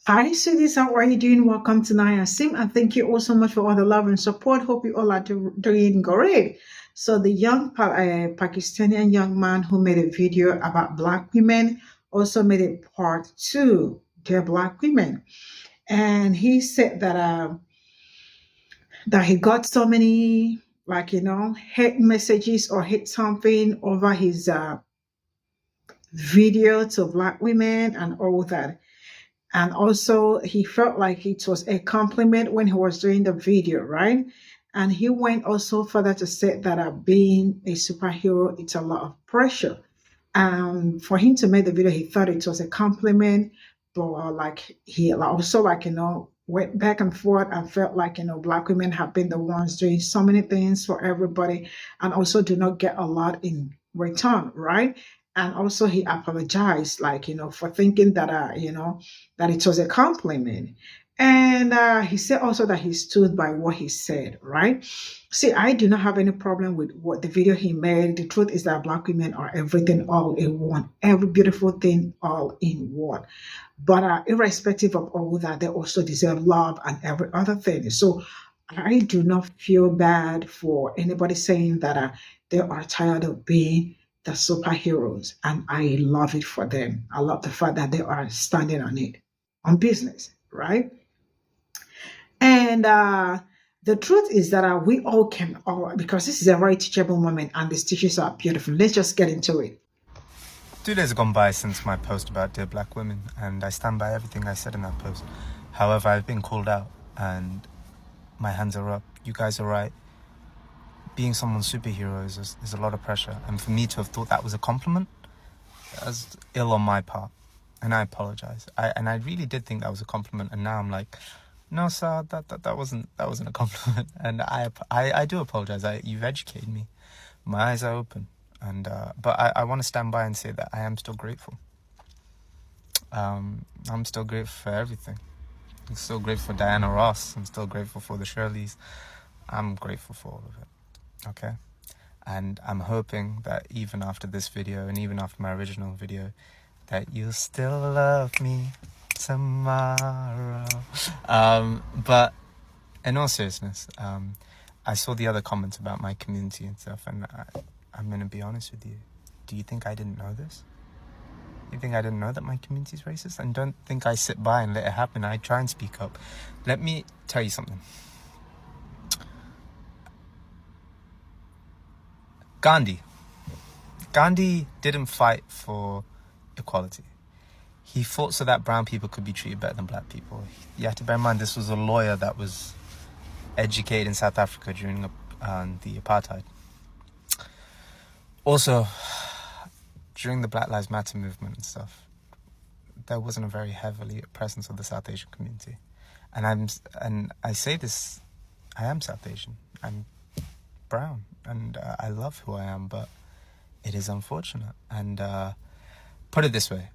Hi, sweeties. How are you doing? Welcome to Naya Sim, and thank you all so much for all the love and support. Hope you all are doing great. So, the Pakistani young man who made a video about Black women also made a part two. They're Black women, and he said that he got so many hate messages or hate something over his video to Black women and all that. And also, he felt like it was a compliment when he was doing the video, right? And he went also further to say that being a superhero, it's a lot of pressure. For him to make the video, he thought it was a compliment, but like he also went back and forth and felt like Black women have been the ones doing so many things for everybody, and also do not get a lot in return, right? And also he apologized, like for thinking that that it was a compliment. And he said also that he stood by what he said, right? See, I do not have any problem with what the video he made. The truth is that Black women are everything all in one, every beautiful thing all in one. But irrespective of all that, they also deserve love and every other thing. So I do not feel bad for anybody saying that they are tired of being the superheroes, and I love it for them. I love the fact that they are standing on it, on business, right? And the truth is that we all can, all because this is a very teachable moment, and the stitches are beautiful. Let's just get into it. 2 days have gone by since my post about Dear Black Women, and I stand by everything I said in that post. However, I've been called out, and my hands are up. You guys are right. Being someone's superhero is a lot of pressure, and for me to have thought that was a compliment, that was ill on my part, and I apologize. I really did think that was a compliment, and now I'm like, no, sir, that wasn't a compliment, and I do apologize. You've educated me. My eyes are open, and but I want to stand by and say that I am still grateful. I'm still grateful for everything. I'm still grateful for Diana Ross. I'm still grateful for the Shirleys. I'm grateful for all of it. Okay, and I'm hoping that even after this video and even after my original video, that you'll still love me tomorrow. But in all seriousness, I saw the other comments about my community and stuff, and I'm gonna be honest with you. Do you think I didn't know this? You think I didn't know that my community is racist? And don't think I sit by and let it happen. I try and speak up. Let me tell you something. Gandhi didn't fight for equality. He fought so that brown people could be treated better than black people. You have to bear in mind, this was a lawyer that was educated in South Africa during the apartheid. Also, during the Black Lives Matter movement and stuff, there wasn't a very heavily presence of the South Asian community. And I say this, I am South Asian. I'm brown, and I love who I am, but it is unfortunate. And put it this way,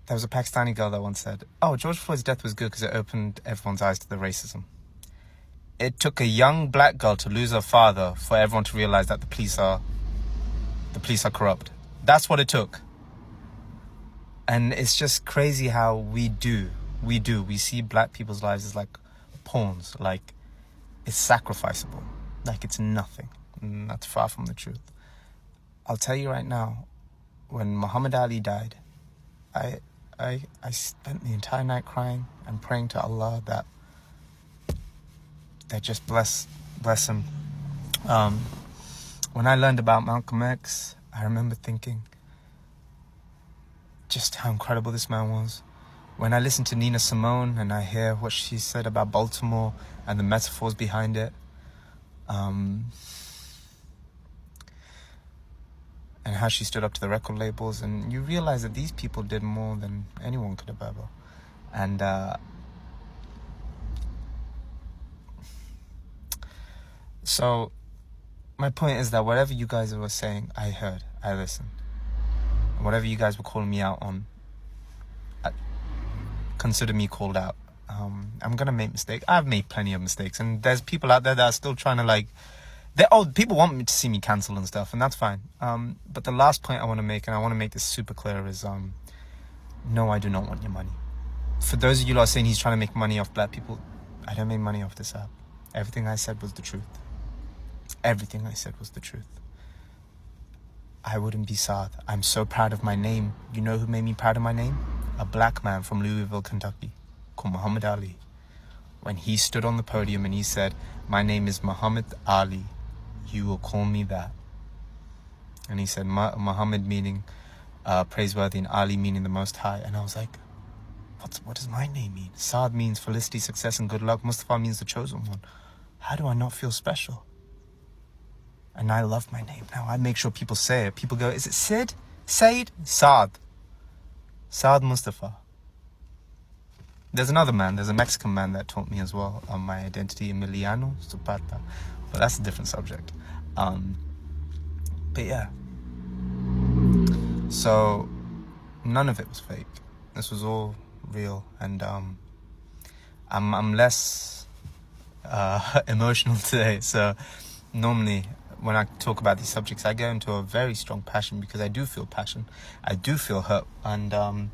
there was a Pakistani girl that once said, oh, George Floyd's death was good because it opened everyone's eyes to the racism. It took a young black girl to lose her father for everyone to realize that the police are corrupt. That's what it took. And it's just crazy how we see black people's lives as like pawns, like it's sacrificable, like it's nothing. And that's far from the truth. I'll tell you right now, when Muhammad Ali died, I spent the entire night crying and praying to Allah that just bless him. When I learned about Malcolm X, I remember thinking just how incredible this man was. When I listen to Nina Simone and I hear what she said about Baltimore and the metaphors behind it, and how she stood up to the record labels, and you realize that these people did more than anyone could have ever. And so my point is that whatever you guys were saying, I heard, I listened. Whatever you guys were calling me out on, consider me called out. I'm gonna make mistakes. I've made plenty of mistakes, and there's people out there that are still trying to like, people want me to see me cancel and stuff, and that's fine. But the last point I want to make, and I want to make this super clear, is no, I do not want your money. For those of you lot saying he's trying to make money off black people, I don't make money off this app. Everything I said was the truth. Everything I said was the truth. I wouldn't be Saad. I'm so proud of my name. You know who made me proud of my name? A black man from Louisville, Kentucky, called Muhammad Ali. When he stood on the podium and he said, "My name is Muhammad Ali, you will call me that." And he said, Muhammad meaning praiseworthy and Ali meaning the Most High. And I was like, what does my name mean? Saad means felicity, success, and good luck. Mustafa means the chosen one. How do I not feel special? And I love my name now. I make sure people say it. People go, is it Sid? Said? Saad. Saad Mustafa. There's another man, there's a Mexican man that taught me as well on my identity, Emiliano Zapata. But that's a different subject. But yeah. So, none of it was fake. This was all real. And I'm less emotional today. So, normally, when I talk about these subjects, I go into a very strong passion because I do feel passion. I do feel hurt. And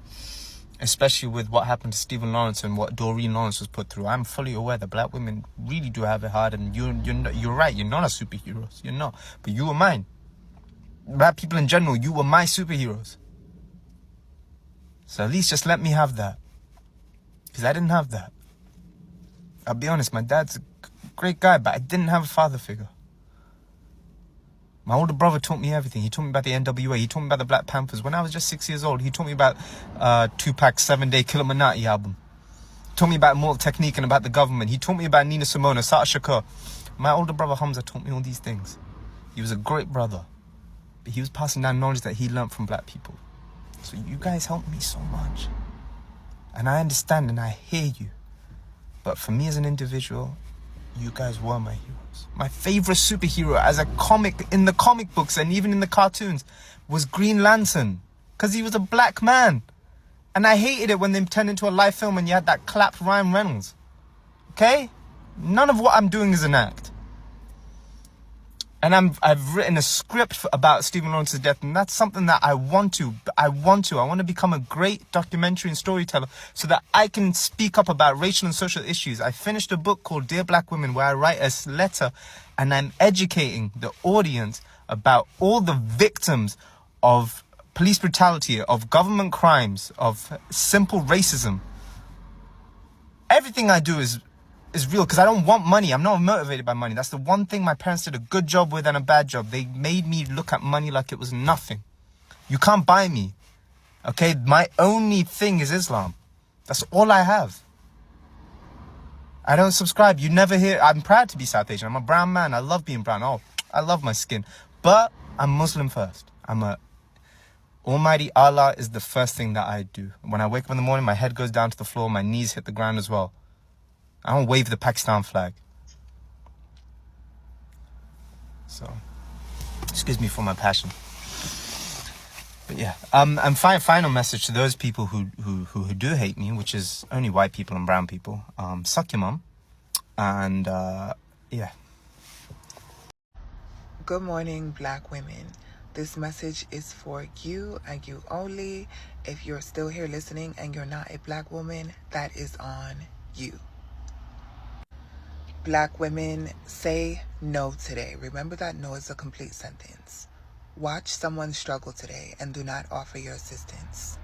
especially with what happened to Stephen Lawrence and what Doreen Lawrence was put through, I'm fully aware that black women really do have it hard. And you're right. You're not a superheroes. You're not. But you were mine. Black people in general, you were my superheroes. So at least just let me have that. Because I didn't have that. I'll be honest, my dad's a great guy, but I didn't have a father figure. My older brother taught me everything. He taught me about the NWA. He taught me about the Black Panthers. When I was just 6 years old, he taught me about Tupac's 7-Day Killuminati album. He taught me about Mortal Technique and about the government. He taught me about Nina Simone, Sata Shakur. My older brother Hamza taught me all these things. He was a great brother. But he was passing down knowledge that he learned from black people. So you guys helped me so much. And I understand and I hear you. But for me as an individual, you guys were my heroes. My favorite superhero as a comic, in the comic books and even in the cartoons, was Green Lantern. Because he was a black man. And I hated it when they turned into a live film and you had that clapped Ryan Reynolds. Okay? None of what I'm doing is an act. And I've written a script about Stephen Lawrence's death, and that's something that I want to. I want to become a great documentary and storyteller so that I can speak up about racial and social issues. I finished a book called Dear Black Women where I write a letter and I'm educating the audience about all the victims of police brutality, of government crimes, of simple racism. Everything I do is real because I don't want money. I'm not motivated by money. That's the one thing my parents did a good job with and a bad job. They made me look at money like it was nothing. You can't buy me. Okay? My only thing is Islam. That's all I have. I don't subscribe. You never hear. I'm proud to be South Asian. I'm a brown man. I love being brown. Oh, I love my skin. But I'm Muslim first. Almighty Allah is the first thing that I do. When I wake up in the morning, my head goes down to the floor. My knees hit the ground as well. I don't wave the Pakistan flag. So, excuse me for my passion. But yeah, and final message to those people who do hate me, which is only white people and brown people. Suck your mum. And yeah. Good morning, black women. This message is for you and you only. If you're still here listening and you're not a black woman, that is on you. Black women, say no today. Remember that no is a complete sentence. Watch someone struggle today and do not offer your assistance.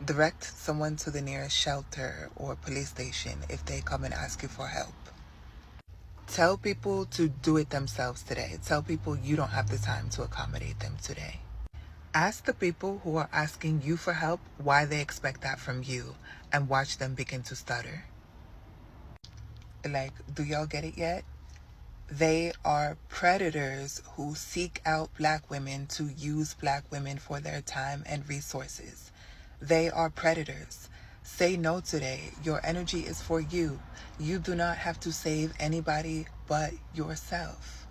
Direct someone to the nearest shelter or police station if they come and ask you for help. Tell people to do it themselves today. Tell people you don't have the time to accommodate them today. Ask the people who are asking you for help why they expect that from you and watch them begin to stutter. Like, do y'all get it yet? They are predators who seek out black women to use black women for their time and resources. They are predators. Say no today. Your energy is for you. You do not have to save anybody but yourself.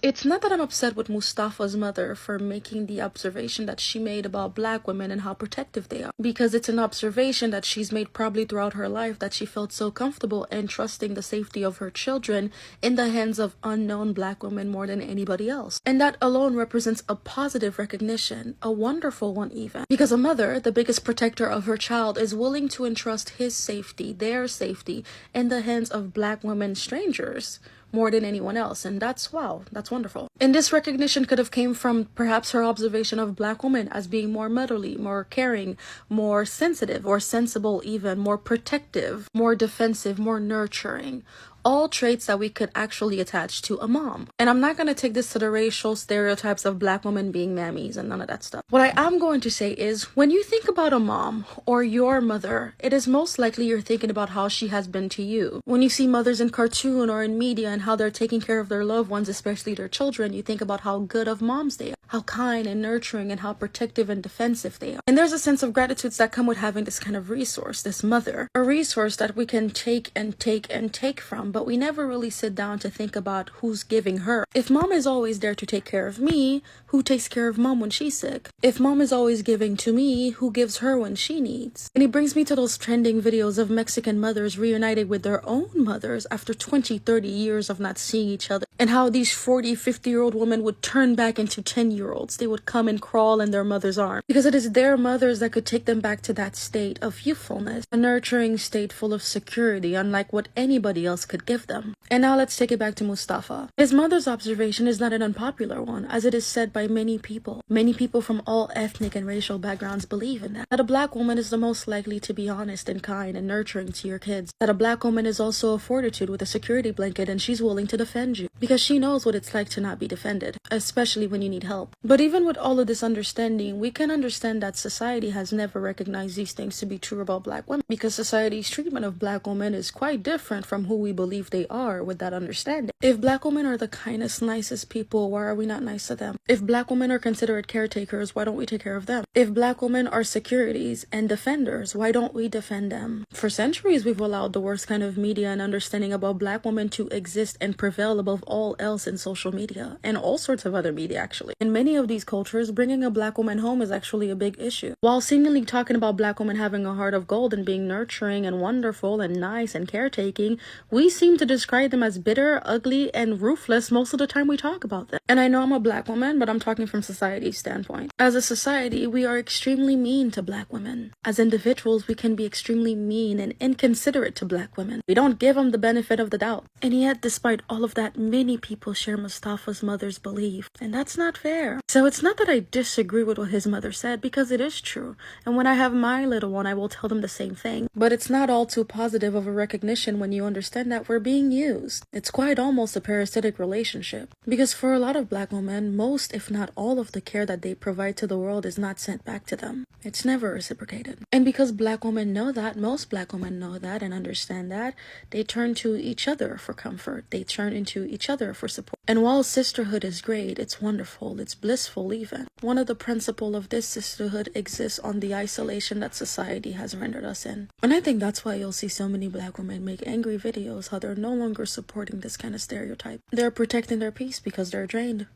It's not that I'm upset with Mustafa's mother for making the observation that she made about black women and how protective they are, because it's an observation that she's made probably throughout her life, that she felt so comfortable entrusting the safety of her children in the hands of unknown black women more than anybody else. And that alone represents a positive recognition, a wonderful one even, because a mother, the biggest protector of her child, is willing to entrust his safety, their safety, in the hands of black women strangers more than anyone else. And that's, wow, that's wonderful. And this recognition could have came from perhaps her observation of black women as being more motherly, more caring, more sensitive or sensible, even more protective, more defensive, more nurturing. All traits that we could actually attach to a mom. And I'm not going to take this to the racial stereotypes of black women being mammies and none of that stuff. What I am going to say is, when you think about a mom or your mother, it is most likely you're thinking about how she has been to you. When you see mothers in cartoon or in media and how they're taking care of their loved ones, especially their children, you think about how good of moms they are, how kind and nurturing and how protective and defensive they are. And there's a sense of gratitude that come with having this kind of resource, this mother, a resource that we can take and take and take from, but we never really sit down to think about who's giving her. If mom is always there to take care of me, who takes care of mom when she's sick? If mom is always giving to me, who gives her when she needs? And it brings me to those trending videos of Mexican mothers reunited with their own mothers after 20, 30 years of not seeing each other, and how these 40, 50-year-old women would turn back into 10-year-olds. They would come and crawl in their mother's arms because it is their mothers that could take them back to that state of youthfulness, a nurturing state full of security, unlike what anybody else could give them. And now let's take it back to Mustafa. His mother's observation is not an unpopular one, as it is said by many people. Many people from all ethnic and racial backgrounds believe in that a black woman is the most likely to be honest and kind and nurturing to your kids, that a black woman is also a fortitude with a security blanket and she's willing to defend you because she knows what it's like to not be defended, especially when you need help. But even with all of this understanding, we can understand that society has never recognized these things to be true about black women, because society's treatment of black women is quite different from who we believe they are with that understanding. If black women are the kindest, nicest people, why are we not nice to them? If black women are considered caretakers, why don't we take care of them? If black women are securities and defenders, why don't we defend them? For centuries, we've allowed the worst kind of media and understanding about black women to exist and prevail above all else in social media and all sorts of other media, actually. In many of these cultures, bringing a black woman home is actually a big issue. While seemingly talking about black women having a heart of gold and being nurturing and wonderful and nice and caretaking, we seem to describe them as bitter, ugly, and ruthless most of the time we talk about them. And I know I'm a black woman, but I'm talking from society's standpoint. As a society, we are extremely mean to black women. As individuals, we can be extremely mean and inconsiderate to black women. We don't give them the benefit of the doubt. And yet, despite all of that, many people share Mustafa's mother's belief. And that's not fair. So it's not that I disagree with what his mother said, because it is true. And when I have my little one, I will tell them the same thing. But it's not all too positive of a recognition when you understand that we're being used. It's quite almost a parasitic relationship. Because for a lot of black women, most, if not all of the care that they provide to the world is not sent back to them. It's never reciprocated. And because black women know that, most black women know that and understand that, they turn to each other for comfort. They turn into each other for support. And while sisterhood is great, it's wonderful, it's blissful even, one of the principles of this sisterhood exists on the isolation that society has rendered us in. And I think that's why you'll see so many black women make angry videos, how they're no longer supporting this kind of stereotype. They're protecting their peace because they're drained.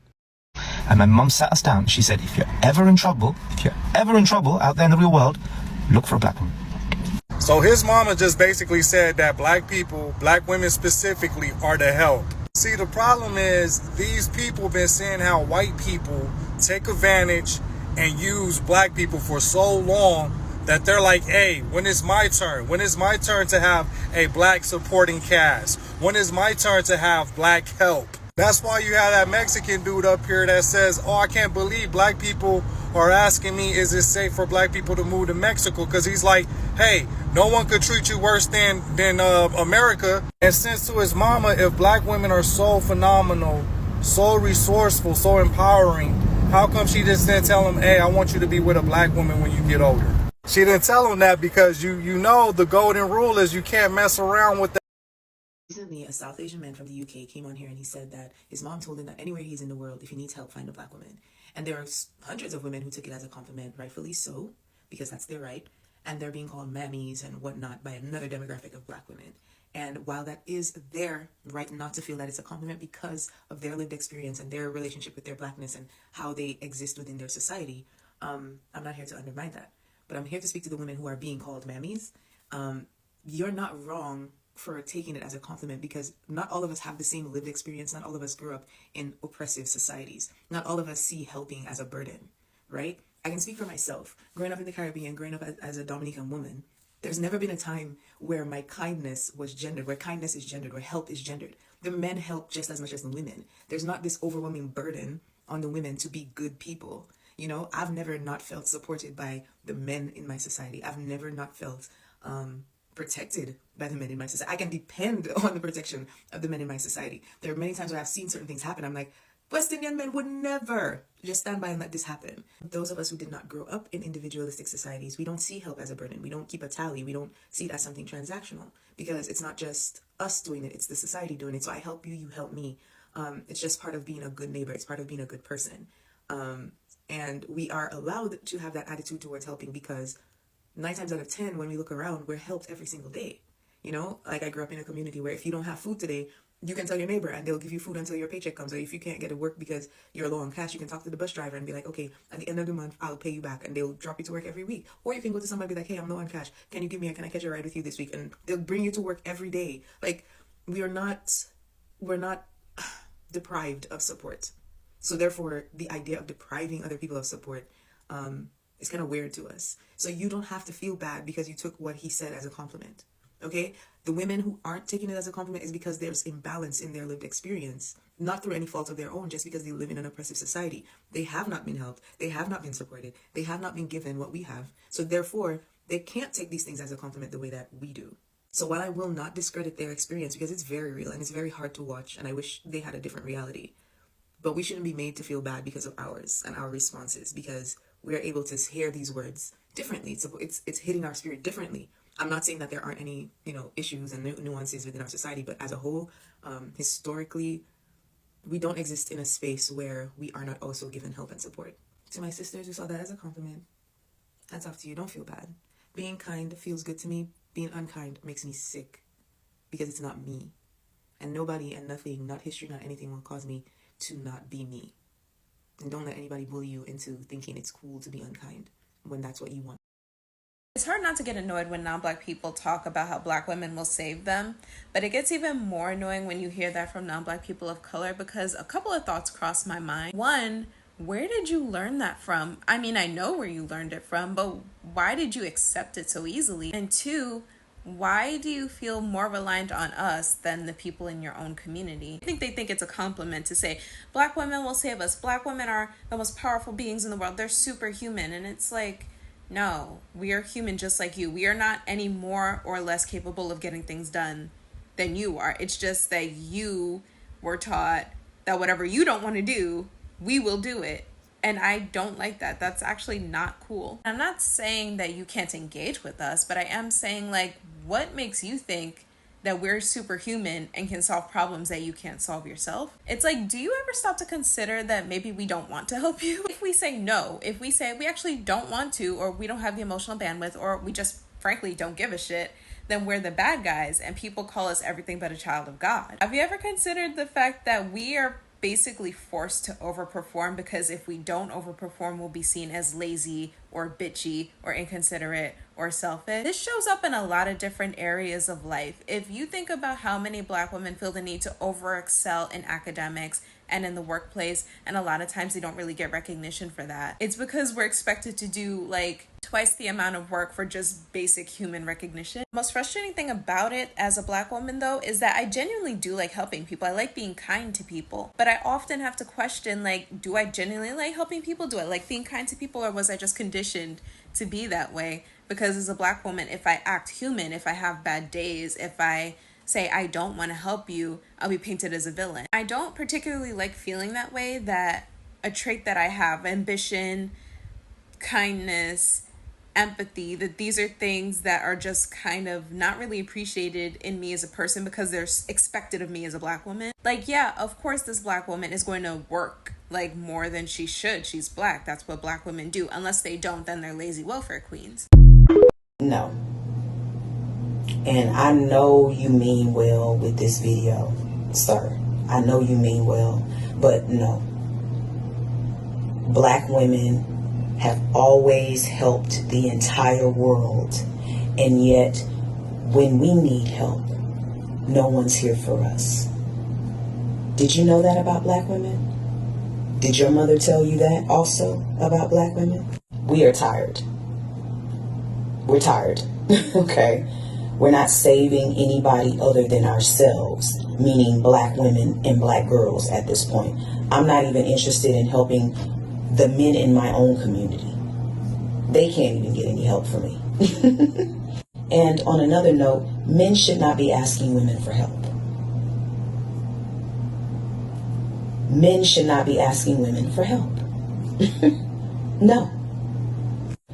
And my mum sat us down. She said, if you're ever in trouble out there in the real world, look for a black woman. So his mama just basically said that black people, black women specifically, are to help. See, the problem is these people been seeing how white people take advantage and use black people for so long that they're like, hey, when is my turn? When is my turn to have a black supporting cast? When is my turn to have black help? That's why you have that Mexican dude up here that says, oh, I can't believe black people are asking me, is it safe for black people to move to Mexico? Because he's like, hey, no one could treat you worse than America. And since to his mama, if black women are so phenomenal, so resourceful, so empowering, how come she just didn't tell him, hey, I want you to be with a black woman when you get older? She didn't tell him that because you know the golden rule is you can't mess around with that. Recently, a South Asian man from the UK came on here and he said that his mom told him that anywhere he's in the world, if he needs help, find a black woman. And there are hundreds of women who took it as a compliment, rightfully so, because that's their right. And they're being called mammies and whatnot by another demographic of black women. And while that is their right not to feel that it's a compliment because of their lived experience and their relationship with their blackness and how they exist within their society, I'm not here to undermine that. But I'm here to speak to the women who are being called mammies. You're not wrong for taking it as a compliment, because not all of us have the same lived experience. Not all of us grew up in oppressive societies. Not all of us see helping as a burden, right? I can speak for myself. Growing up in the Caribbean, growing up as a Dominican woman, there's never been a time where my kindness was gendered, where kindness is gendered, where help is gendered. The men help just as much as the women. There's not this overwhelming burden on the women to be good people. You know, I've never not felt supported by the men in my society. I've never not felt protected by the men in my society. I can depend on the protection of the men in my society. There are many times where I've seen certain things happen. I'm like, West Indian men would never just stand by and let this happen. Those of us who did not grow up in individualistic societies, we don't see help as a burden. We don't keep a tally. We don't see it as something transactional, because it's not just us doing it, it's the society doing it. So I help you, you help me. It's just part of being a good neighbor. It's part of being a good person. And we are allowed to have that attitude towards helping, because 9 times out of 10, when we look around, we're helped every single day. You know, like I grew up in a community where if you don't have food today, you can tell your neighbor and they'll give you food until your paycheck comes. Or if you can't get to work because you're low on cash, you can talk to the bus driver and be like, okay, at the end of the month, I'll pay you back, and they'll drop you to work every week. Or you can go to somebody and be like, hey, I'm low on cash. Can I catch a ride with you this week? And they'll bring you to work every day. Like, we're not deprived of support. So therefore, the idea of depriving other people of support is kind of weird to us. So you don't have to feel bad because you took what he said as a compliment. Okay? The women who aren't taking it as a compliment is because there's imbalance in their lived experience, not through any fault of their own, just because they live in an oppressive society. They have not been helped. They have not been supported. They have not been given what we have. So therefore, they can't take these things as a compliment the way that we do. So while I will not discredit their experience, because it's very real and it's very hard to watch, and I wish they had a different reality, but we shouldn't be made to feel bad because of ours and our responses, because we're able to hear these words differently. So it's hitting our spirit differently. I'm not saying that there aren't any, issues and nuances within our society, but as a whole, historically, we don't exist in a space where we are not also given help and support. To my sisters who saw that as a compliment, hats off to you. Don't feel bad. Being kind feels good to me. Being unkind makes me sick, because it's not me. And nobody and nothing, not history, not anything, will cause me to not be me. And don't let anybody bully you into thinking it's cool to be unkind when that's what you want. It's hard not to get annoyed when non-Black people talk about how Black women will save them, but it gets even more annoying when you hear that from non-Black people of color, because a couple of thoughts cross my mind. One, where did you learn that from? I mean, I know where you learned it from, but why did you accept it so easily? And two, why do you feel more reliant on us than the people in your own community? I think they think it's a compliment to say, Black women will save us. Black women are the most powerful beings in the world. They're superhuman. And it's like, no, we are human just like you. We are not any more or less capable of getting things done than you are. It's just that you were taught that whatever you don't want to do, we will do it. And I don't like that. That's actually not cool. I'm not saying that you can't engage with us, but I am saying, like, what makes you think that we're superhuman and can solve problems that you can't solve yourself? It's like, do you ever stop to consider that maybe we don't want to help you? If we say no, if we say we actually don't want to, or we don't have the emotional bandwidth, or we just frankly don't give a shit, then we're the bad guys and people call us everything but a child of God. Have you ever considered the fact that we are basically forced to overperform, because if we don't overperform, we'll be seen as lazy or bitchy or inconsiderate or selfish? This shows up in a lot of different areas of life. If you think about how many Black women feel the need to over-excel in academics and in the workplace, and a lot of times they don't really get recognition for that, it's because we're expected to do like twice the amount of work for just basic human recognition. The most frustrating thing about it as a Black woman, though, is that I genuinely do like helping people. I like being kind to people, but I often have to question, like, do I genuinely like helping people? Do I like being kind to people, or was I just conditioned to be that way? Because as a Black woman, if I act human, if I have bad days, if I say I don't want to help you, I'll be painted as a villain. I don't particularly like feeling that way, that a trait that I have, ambition, kindness, empathy, that these are things that are just kind of not really appreciated in me as a person because they're expected of me as a Black woman. Like, yeah, of course this Black woman is going to work like more than she should. She's Black. That's what Black women do. Unless they don't, then they're lazy welfare queens. No. And I know you mean well with this video, sir. I know you mean well, but no. Black women have always helped the entire world, and yet when we need help, no one's here for us. Did you know that about black women? Did your mother tell you that also about black women? We are tired. We're tired, okay? We're not saving anybody other than ourselves, meaning black women and black girls at this point. I'm not even interested in helping the men in my own community. They can't even get any help from me. And on another note, men should not be asking women for help. Men should not be asking women for help. No.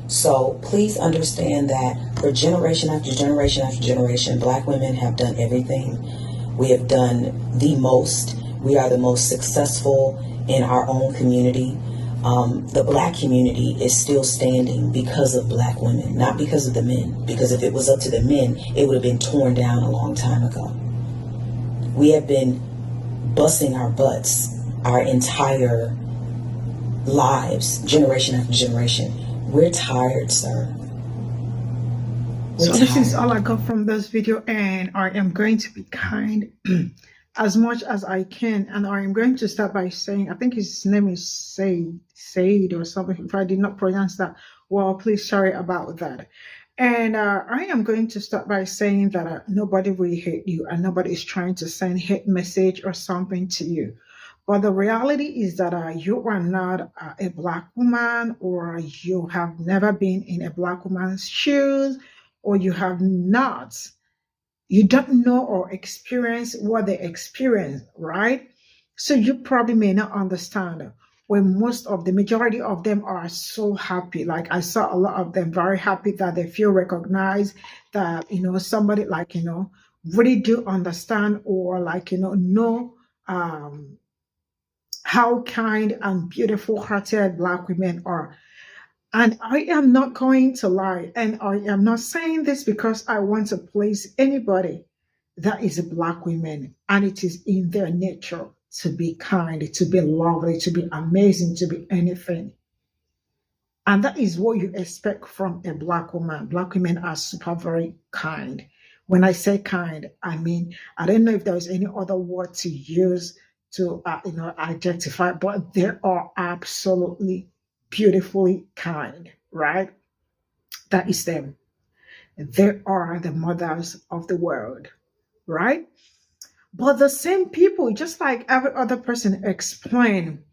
So please understand that for generation after generation after generation, black women have done everything. We have done the most. We are the most successful in our own community. The black community is still standing because of black women, not because of the men. Because if it was up to the men, it would have been torn down a long time ago. We have been busting our butts our entire lives, generation after generation. We're tired, sir. So this is all I got from this video, and I am going to be kind as much as I can. And I am going to start by saying, I think his name is Said or something. If I did not pronounce that well, please sorry about that. And I am going to start by saying that nobody will hate you, and nobody is trying to send hate message or something to you. But the reality is that you are not a black woman, or you have never been in a black woman's shoes, or you don't know or experience what they experience, right? So you probably may not understand when the majority of them are so happy. Like I saw a lot of them very happy that they feel recognized, that, somebody really do understand, or know, how kind and beautiful hearted black women are. And I am not going to lie. And I am not saying this because I want to please anybody. That is a black woman. And it is in their nature to be kind, to be lovely, to be amazing, to be anything. And that is what you expect from a black woman. Black women are super very kind. When I say kind, I mean, I don't know if there's any other word to use to identify, but they are absolutely beautifully kind, right? That is them. They are the mothers of the world, right? But the same people, just like every other person explained,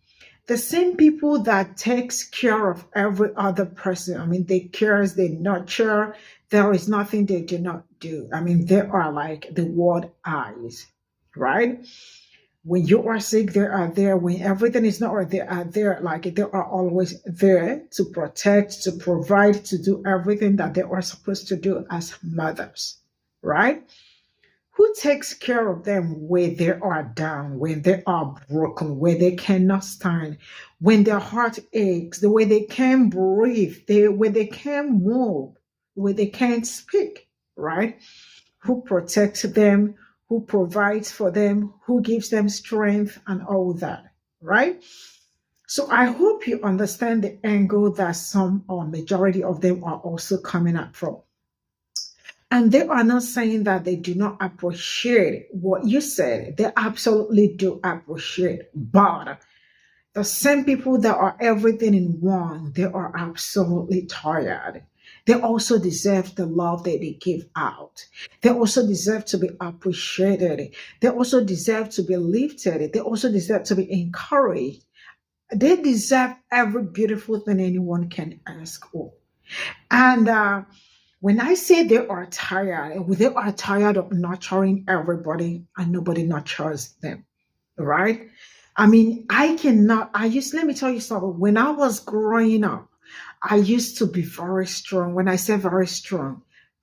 the same people that takes care of every other person. I mean, they care, they nurture. There is nothing they do not do. I mean, they are like the world eyes, right? When you are sick, they are there. When everything is not right, they are there. Like they are always there to protect, to provide, to do everything that they are supposed to do as mothers, right? Who takes care of them when they are down, when they are broken, when they cannot stand, when their heart aches, the way they can't breathe, when they can't move, when they can't speak, right? Who protects them? Who provides for them, who gives them strength and all that, right? So I hope you understand the angle that some or majority of them are also coming up from. And they are not saying that they do not appreciate what you said. They absolutely do appreciate. But the same people that are everything in one, they are absolutely tired. They also deserve the love that they give out. They also deserve to be appreciated. They also deserve to be lifted. They also deserve to be encouraged. They deserve every beautiful thing anyone can ask for. And when I say they are tired of nurturing everybody and nobody nurtures them, right? I mean, let me tell you something. When I was growing up, I used to be very strong. When I say very strong,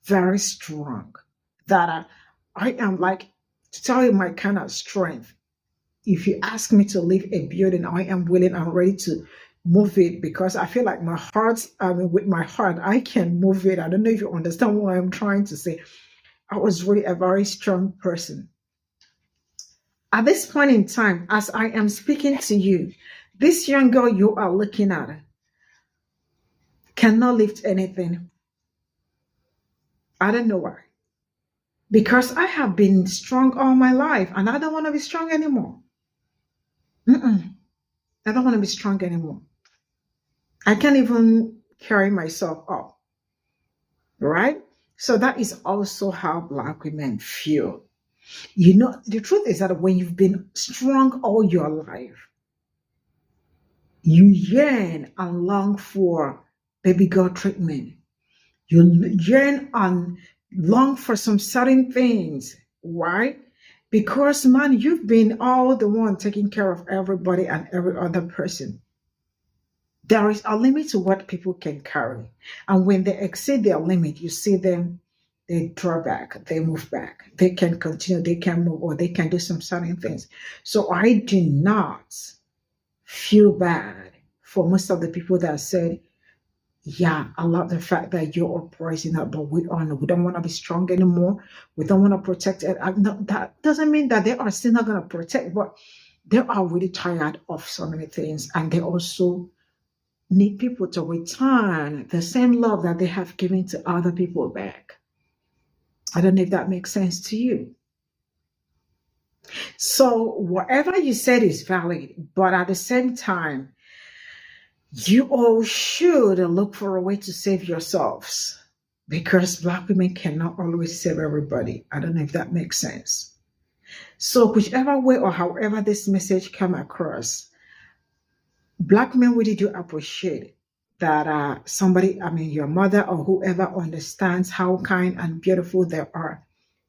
that I am like, to tell you my kind of strength. If you ask me to leave a building, I am willing and ready to move it, because I feel like with my heart, I can move it. I don't know if you understand what I'm trying to say. I was really a very strong person. At this point in time, as I am speaking to you, this young girl you are looking at cannot lift anything. I don't know why. Because I have been strong all my life and I don't want to be strong anymore. I don't want to be strong anymore. I can't even carry myself up. Right? So that is also how Black women feel. You know, the truth is that when you've been strong all your life, you yearn and long for baby girl treatment. You yearn and long for some certain things. Why? Because, man, you've been all the one taking care of everybody and every other person. There is a limit to what people can carry. And when they exceed their limit, you see them, they draw back, they move back. They can continue, they can move, or they can do some certain things. So I do not feel bad for most of the people that said, yeah, I love the fact that you're uprising up, but we don't want to be strong anymore. We don't want to protect it. That doesn't mean that they are still not going to protect, but they are really tired of so many things. And they also need people to return the same love that they have given to other people back. I don't know if that makes sense to you. So whatever you said is valid, but at the same time, you all should look for a way to save yourselves, because Black women cannot always save everybody. I don't know if that makes sense. So whichever way or however this message come across, Black men really do appreciate that somebody, I mean your mother or whoever, understands how kind and beautiful they are,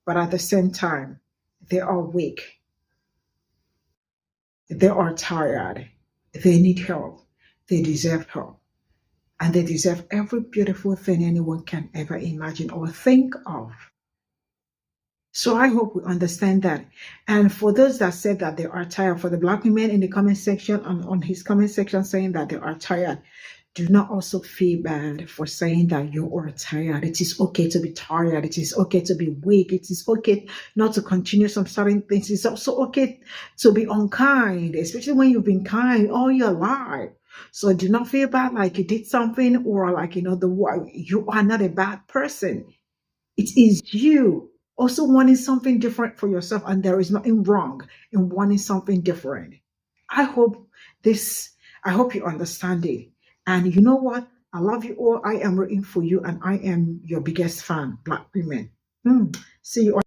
but at the same time, they are weak. They are tired. They need help. They deserve help. And they deserve every beautiful thing anyone can ever imagine or think of. So I hope we understand that. And for those that said that they are tired, for the Black women in the comment section, on his comment section saying that they are tired, do not also feel bad for saying that you are tired. It is okay to be tired. It is okay to be weak. It is okay not to continue some certain things. It's also okay to be unkind, especially when you've been kind all your life. So do not feel bad like you did something, or like, you are not a bad person. It is you also wanting something different for yourself, and there is nothing wrong in wanting something different. I hope you understand it. And you know what? I love you all. I am rooting for you, and I am your biggest fan, Black women. See you all.